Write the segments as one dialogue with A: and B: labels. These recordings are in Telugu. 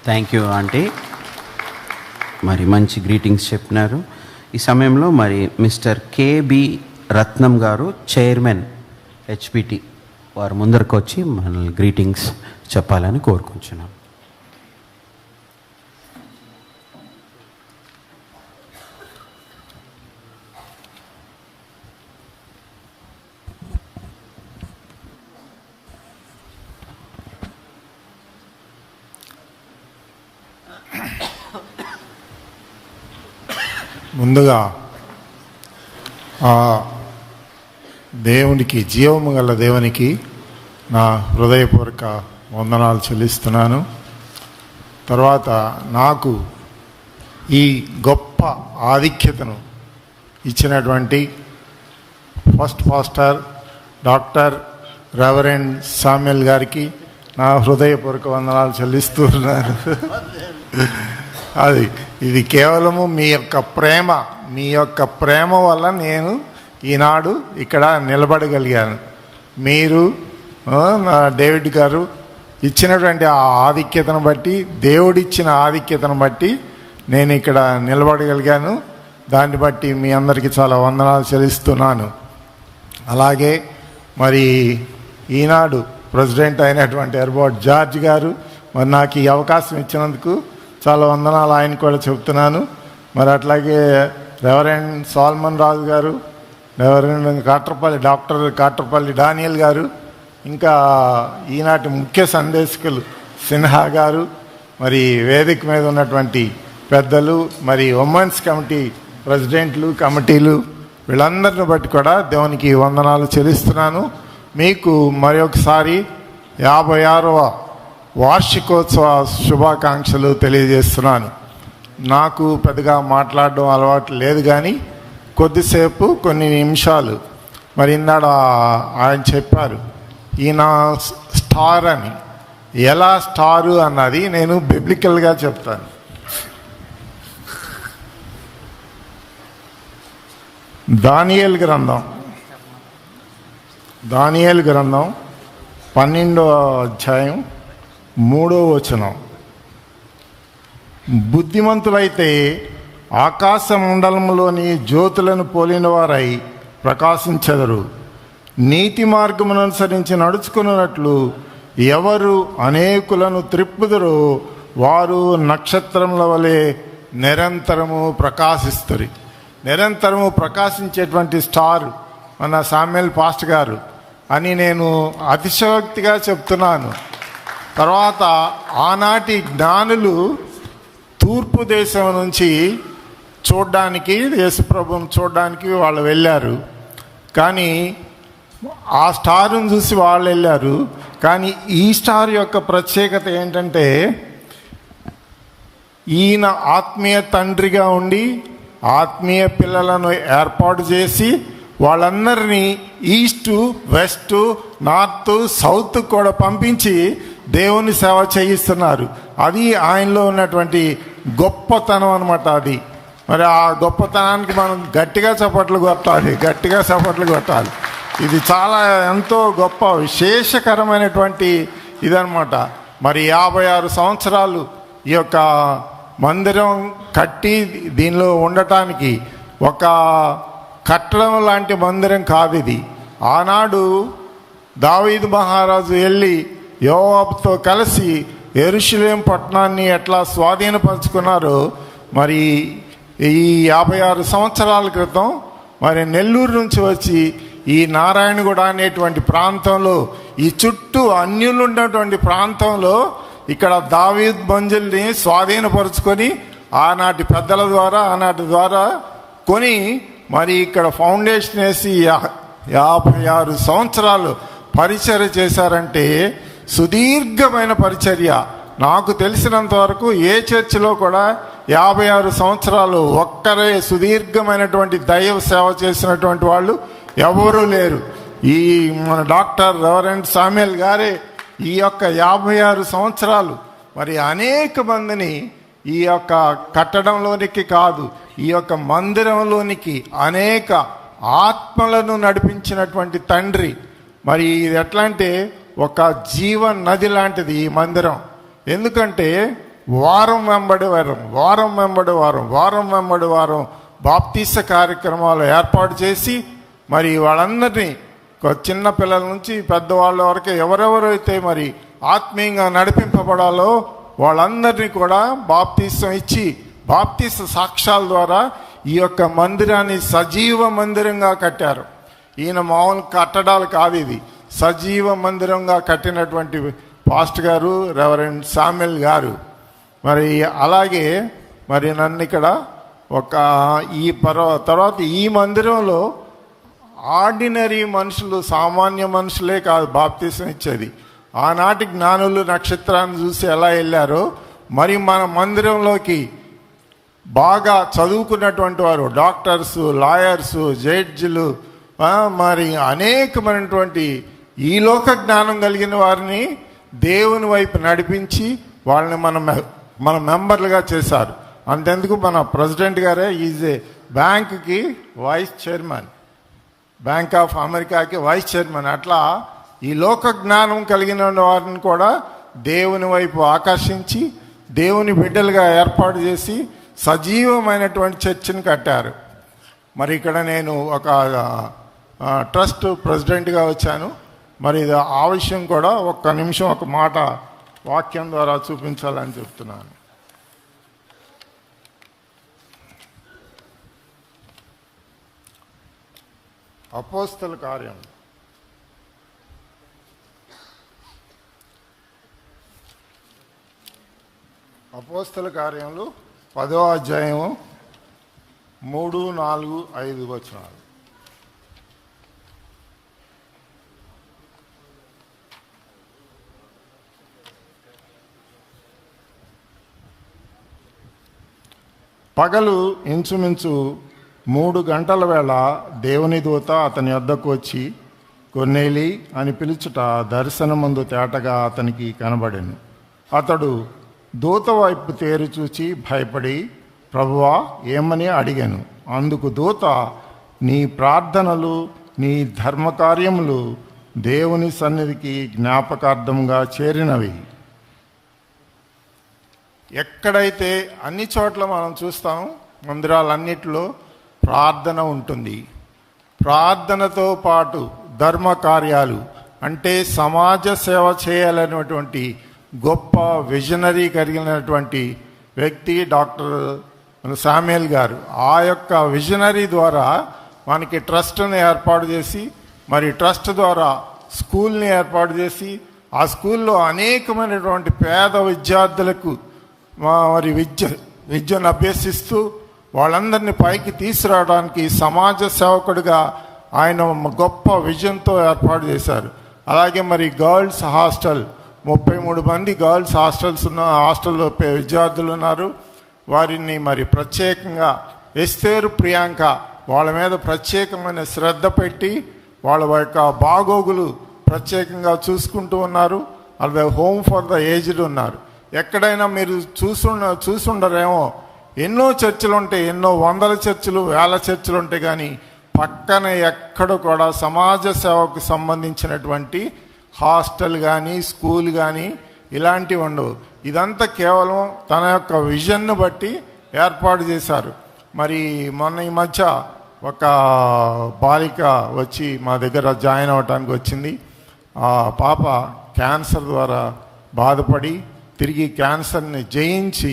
A: Thank you aunty. మరి మంచి గ్రీటింగ్స్ చెప్పినారు. ఈ సమయంలో మరి మిస్టర్ కేబి రత్నం గారు, చైర్మన్ హెచ్పిటి, వారు ముందరకు వచ్చి మనల్ని గ్రీటింగ్స్ చెప్పాలని కోరుకుంటున్నాం.
B: ముందుగా దేవునికి, జీవము గల దేవునికి నా హృదయపూర్వక వందనాలు చెల్లిస్తున్నాను. తర్వాత నాకు ఈ గొప్ప ఆధిక్యతను ఇచ్చినటువంటి first pastor doctor reverend Samuel గారికి నా హృదయపూర్వక వందనాలు చెల్లిస్తున్నాను. ఇది కేవలము మీ యొక్క ప్రేమ వల్ల నేను ఈనాడు ఇక్కడ నిలబడగలిగాను. మీరు డేవిడ్ గారు ఇచ్చినటువంటి ఆ ఆధిక్యతను బట్టి, దేవుడిచ్చిన ఆధిక్యతను బట్టి నేను ఇక్కడ నిలబడగలిగాను. దాన్ని బట్టి మీ అందరికీ చాలా వందనాలు చెల్లిస్తున్నాను. అలాగే మరి ఈనాడు ప్రెసిడెంట్ అయినటువంటి ఎర్బోర్డ్ జార్జ్ గారు మరి నాకు ఈ అవకాశం ఇచ్చినందుకు చాలా వందనాలు ఆయన కూడా చెప్తున్నాను. మరి అట్లాగే రెవరెండ్ సాల్మన్ రాజు గారు, రెవరెండ్ డాక్టర్ కాట్రపల్లి డానియల్ గారు, ఇంకా ఈనాటి ముఖ్య సందేశకులు సిన్హా గారు, మరి వేదిక మీద ఉన్నటువంటి పెద్దలు, మరి ఉమెన్స్ కమిటీ ప్రెసిడెంట్లు, కమిటీలు, వీళ్ళందరిని బట్టి కూడా దేవునికి వందనాలు చెల్లిస్తున్నాను. మీకు మరి ఒకసారి 56వ వార్షికోత్సవ శుభాకాంక్షలు తెలియజేస్తున్నాను. నాకు పెద్దగా మాట్లాడడం అలవాటు లేదు, కానీ కొద్దిసేపు కొన్ని నిమిషాలు మరి ఇందాడ ఆయన చెప్పారు ఈయన స్టార్ అని. ఎలా స్టారు అన్నది నేను బిబ్లికల్గా చెప్తాను. దానియేలు గ్రంథం 12వ అధ్యాయం 3వ వచనం. బుద్ధిమంతులైతే ఆకాశ మండలంలోని జ్యోతులను పోలిన వారై ప్రకాశించెదరు. నీతి మార్గమును అనుసరించి నడుచుకున్నట్లు ఎవరు అనేకులను త్రిప్పుదురో వారు నక్షత్రముల వలె నిరంతరము ప్రకాశిస్తారు. నిరంతరము ప్రకాశించేటువంటి స్టార్ మన సామ్యుల్ పాస్టర్ గారు అని నేను అతిశయోక్తిగా చెప్తున్నాను. తర్వాత ఆనాటి జ్ఞానులు తూర్పు దేశం నుంచి చూడ్డానికి, యేసుప్రభుని చూడడానికి వాళ్ళు వెళ్ళారు. కానీ ఆ స్టార్ను చూసి వాళ్ళు వెళ్ళారు. కానీ ఈ స్టార్ యొక్క ప్రత్యేకత ఏంటంటే ఈయన ఆత్మీయ తండ్రిగా ఉండి ఆత్మీయ పిల్లలను ఏర్పాటు చేసి వాళ్ళందరినీ ఈస్టు, వెస్టు, నార్త్, సౌత్ కూడా పంపించి దేవుని సేవ చేయిస్తున్నారు. అది ఆయనలో ఉన్నటువంటి గొప్పతనం అన్నమాట. అది మరి ఆ గొప్పతనానికి మనం గట్టిగా చప్పట్లు కొట్టాలి. ఇది చాలా ఎంతో గొప్ప విశేషకరమైనటువంటి ఇదనమాట. మరి 56 సంవత్సరాలు ఈ యొక్క మందిరం కట్టి దీనిలో ఉండటానికి ఒక కట్టడం లాంటి మందిరం కాదు ఇది. ఆనాడు దావీదు మహారాజు వెళ్ళి యోవాబుతో కలిసి యెరూషలేము పట్టణాన్ని ఎట్లా స్వాధీనపరుచుకున్నారో, మరి ఈ 56 సంవత్సరాల క్రితం మరి నెల్లూరు నుంచి వచ్చి ఈ నారాయణగూడ అనేటువంటి ప్రాంతంలో, ఈ చుట్టూ అన్యులు ఉన్నటువంటి ప్రాంతంలో ఇక్కడ దావీద్ మంజిల్ని స్వాధీనపరుచుకొని ఆనాటి పెద్దల ద్వారా కొని మరి ఇక్కడ ఫౌండేషన్ వేసి 56 సంవత్సరాలు పరిచర్య చేశారంటే సుదీర్ఘమైన పరిచర్య. నాకు తెలిసినంత వరకు ఏ చర్చిలో కూడా 56 సంవత్సరాలు ఒక్కరే సుదీర్ఘమైనటువంటి దైవ సేవ చేసినటువంటి వాళ్ళు ఎవరూ లేరు. ఈ మన డాక్టర్ రెవరెండ్ సామ్యుల్ గారే ఈ యొక్క 56 సంవత్సరాలు మరి అనేక మందిని ఈ యొక్క కట్టడంలోనికి కాదు, ఈ యొక్క మందిరంలోనికి అనేక ఆత్మలను నడిపించినటువంటి తండ్రి. మరి ఇది ఎట్లా అంటే ఒక జీవ నది లాంటిది ఈ మందిరం. ఎందుకంటే వారం వెంబడి వారం బాప్తీస కార్యక్రమాలు ఏర్పాటు చేసి మరి వాళ్ళందరినీ చిన్న పిల్లల నుంచి పెద్దవాళ్ళ వరకు ఎవరెవరైతే మరి ఆత్మీయంగా నడిపింపబడాలో వాళ్ళందరినీ కూడా బాప్తీసం ఇచ్చి బాప్తీస సాక్ష్యాల ద్వారా ఈ యొక్క మందిరాన్ని సజీవ మందిరంగా కట్టారు. ఈయన మామూలు కట్టడాలు కాదు, ఇది సజీవ మందిరంగా కట్టినటువంటి పాస్టర్ గారు రెవరెండ్ శామ్యుల్ గారు. మరి అలాగే మరి నన్ను ఇక్కడ తర్వాత ఈ మందిరంలో ఆర్డినరీ మనుషులు, సామాన్య మనుషులే కాదు బాప్తీసం ఇచ్చేది. ఆనాటి జ్ఞానులు నక్షత్రాన్ని చూసి ఎలా వెళ్ళారో మరి మన మందిరంలోకి బాగా చదువుకున్నటువంటి వారు, డాక్టర్స్, లాయర్స్, జడ్జిలు, మరి అనేకమైనటువంటి ఈ లోక జ్ఞానం కలిగిన వారిని దేవుని వైపు నడిపించి వాళ్ళని మన మెంబర్లుగా చేశారు. అంతెందుకు మన ప్రెసిడెంట్ గారే ఈజ్ ఏ బ్యాంకుకి వైస్ చైర్మన్, బ్యాంక్ ఆఫ్ అమెరికాకి వైస్ చైర్మన్. అట్లా ఈ లోక జ్ఞానం కలిగిన వారిని కూడా దేవుని వైపు ఆకర్షించి దేవుని బిడ్డలుగా ఏర్పాటు చేసి సజీవమైనటువంటి చర్చిని కట్టారు. మరి ఇక్కడ నేను ఒక ట్రస్ట్ ప్రెసిడెంట్గా వచ్చాను. మరి ఆ విషయం కూడా ఒక్క నిమిషం ఒక మాట వాక్యం ద్వారా చూపించాలని చెప్తున్నాను. అపోస్తల కార్యములు 10వ అధ్యాయము 3, 4, 5 వచనాలు. పగలు ఇంచుమించు 3 గంటల వేళ దేవుని దూత అతని వద్దకు వచ్చి కొర్నేలి అని పిలుచుట దర్శనమందు తేటగా అతనికి కనబడెను. అతడు దూత వైపు తేరి చూచి భయపడి, ప్రభువా ఏమని అడిగాను. అందుకు దూత, నీ ప్రార్థనలు, నీ ధర్మకార్యములు దేవుని సన్నిధికి జ్ఞాపకార్థంగా చేరినవి. ఎక్కడైతే అన్ని చోట్ల మనం చూస్తాం, మందిరాలన్నిటిలో ప్రార్థన ఉంటుంది. ప్రార్థనతో పాటు ధర్మ కార్యాలు అంటే సమాజ సేవ చేయాలనేటువంటి గొప్ప విజనరీ కలిగినటువంటి వ్యక్తి డాక్టర్ శామ్యుల్ గారు. ఆ యొక్క విజనరీ ద్వారా మనకి ట్రస్ట్ని ఏర్పాటు చేసి, మరి ట్రస్ట్ ద్వారా స్కూల్ని ఏర్పాటు చేసి, ఆ స్కూల్లో అనేకమైనటువంటి పేద విద్యార్థులకు మరి విద్యను అభ్యసిస్తూ వాళ్ళందరినీ పైకి తీసుకురావడానికి సమాజ సేవకుడిగా ఆయన గొప్ప విజన్తో ఏర్పాటు చేశారు. అలాగే మరి గర్ల్స్ హాస్టల్, 33 మంది గర్ల్స్ హాస్టల్లో విద్యార్థులు ఉన్నారు. వారిని మరి ప్రత్యేకంగా ఎస్తేరు, ప్రియాంక వాళ్ళ మీద ప్రత్యేకమైన శ్రద్ధ పెట్టి వాళ్ళ యొక్క బాగోగులు ప్రత్యేకంగా చూసుకుంటూ ఉన్నారు. అలాగే హోమ్ ఫర్ ద ఏజ్డ్ ఉన్నారు. ఎక్కడైనా మీరు చూసుండరేమో, ఎన్నో చర్చిలు ఉంటాయి, ఎన్నో వందల చర్చిలు, వేల చర్చిలు ఉంటాయి, కానీ పక్కన ఎక్కడ కూడా సమాజ సేవకు సంబంధించినటువంటి హాస్టల్ కానీ స్కూల్ కానీ ఇలాంటివి ఉండవు. ఇదంతా కేవలం తన యొక్క విజన్ను బట్టి ఏర్పాటు చేశారు. మరి మొన్న ఈ మధ్య ఒక బాలిక వచ్చి మా దగ్గర జాయిన్ అవ్వటానికి వచ్చింది. ఆ పాప క్యాన్సర్ ద్వారా బాధపడి తిరిగి క్యాన్సర్ని జయించి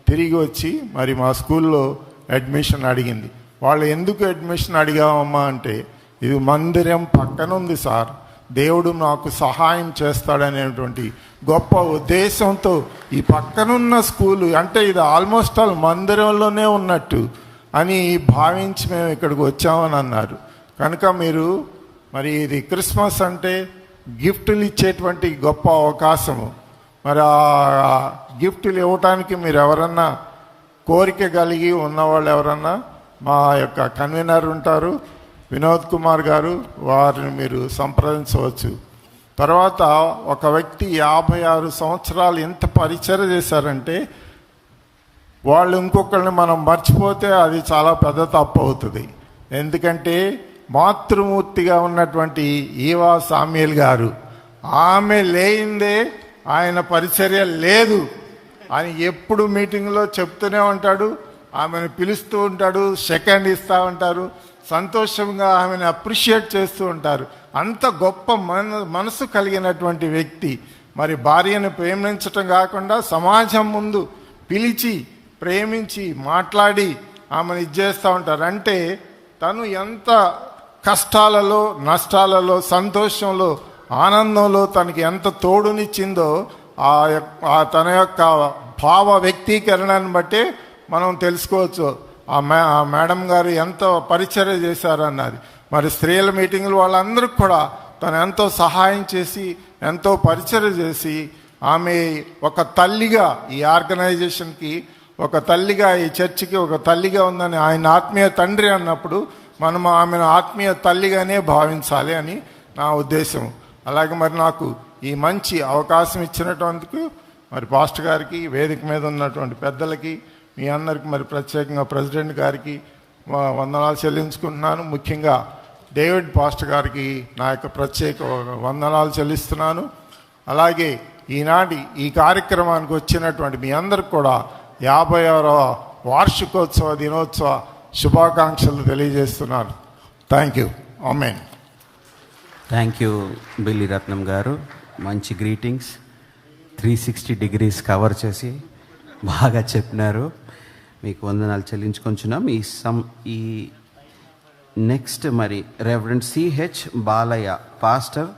B: తిరిగి వచ్చి మరి మా స్కూల్లో అడ్మిషన్ అడిగింది. వాళ్ళు ఎందుకు అడ్మిషన్ అడిగామమ్మా అంటే, ఇది మందిరం పక్కన ఉంది సార్, దేవుడు నాకు సహాయం చేస్తాడనేటువంటి గొప్ప ఉద్దేశంతో ఈ పక్కనున్న స్కూలు అంటే ఇది ఆల్మోస్ట్ ఆల్ మందిరంలోనే ఉన్నట్టు అని భావించి మేము ఇక్కడికి వచ్చామని అన్నారు. కనుక మీరు మరి ఇది క్రిస్మస్ అంటే గిఫ్టులు ఇచ్చేటువంటి గొప్ప అవకాశము. మరి ఆ గిఫ్టులు ఇవ్వటానికి మీరు ఎవరన్నా కోరిక కలిగి ఉన్నవాళ్ళు ఎవరన్నా మా యొక్క కన్వీనర్ ఉంటారు, వినోద్ కుమార్ గారు, వారిని మీరు సంప్రదించవచ్చు. తర్వాత ఒక వ్యక్తి 56 సంవత్సరాలు ఎంత పరిచయం చేశారంటే, వాళ్ళు ఇంకొకరిని మనం మర్చిపోతే అది చాలా పెద్ద తప్పు అవుతుంది. ఎందుకంటే మాతృమూర్తిగా ఉన్నటువంటి ఈవా శామ్యుల్ గారు, ఆమె లేనిదే ఆయన పరిచర్య లేదు. ఆయన ఎప్పుడు మీటింగ్లో చెప్తూనే ఉంటాడు, ఆమెను పిలుస్తూ ఉంటాడు, సెకండ్ ఇస్తూ ఉంటారు, సంతోషంగా ఆమెను అప్రిషియేట్ చేస్తూ ఉంటారు. అంత గొప్ప మనసు కలిగినటువంటి వ్యక్తి. మరి భార్యను ప్రేమించటం కాకుండా సమాజం ముందు పిలిచి ప్రేమించి మాట్లాడి ఆమెను ఇచ్చేస్తూ ఉంటారు. అంటే తను ఎంత కష్టాలలో, నష్టాలలో, సంతోషంలో, ఆనందంలో తనకి ఎంత తోడునిచ్చిందో ఆ తన యొక్క భావ వ్యక్తీకరణను బట్టే మనం తెలుసుకోవచ్చు ఆ మేడం గారు ఎంత పరిచర్య చేశారన్నది. మరి స్త్రీల మీటింగులు వాళ్ళందరికీ కూడా తను ఎంతో సహాయం చేసి, ఎంతో పరిచర్య చేసి, ఆమె ఒక తల్లిగా ఈ ఆర్గనైజేషన్కి, ఒక తల్లిగా ఈ చర్చికి ఒక తల్లిగా ఉందని ఆయన ఆత్మీయ తండ్రి అన్నప్పుడు మనం ఆమెను ఆత్మీయ తల్లిగానే భావించాలి అని నా ఉద్దేశం. అలాగే మరి నాకు ఈ మంచి అవకాశం ఇచ్చినటువందుకు మరి పాస్టర్ గారికి, వేదిక మీద ఉన్నటువంటి పెద్దలకి, మీ అందరికి మరి ప్రత్యేకంగా ప్రెసిడెంట్ గారికి వందనాలు చెల్లించుకుంటున్నాను. ముఖ్యంగా డేవిడ్ పాస్టర్ గారికి నా యొక్క ప్రత్యేక వందనాలు చెల్లిస్తున్నాను. అలాగే ఈనాటి ఈ కార్యక్రమానికి వచ్చినటువంటి మీ అందరికి కూడా 56వ వార్షికోత్సవ దినోత్సవ శుభాకాంక్షలు తెలియజేస్తున్నాను. Thank you. Amen.
A: Thank you బిల్లి రత్నం గారు. మంచి గ్రీటింగ్స్ 360 డిగ్రీస్ కవర్ చేసి బాగా చెప్పినారు. మీకు వందనాలు చెల్లించుకొంచున్నాం. ఈ నెక్స్ట్ మరి రెవరెండ్ సిహెచ్ బాలయ్య పాస్టర్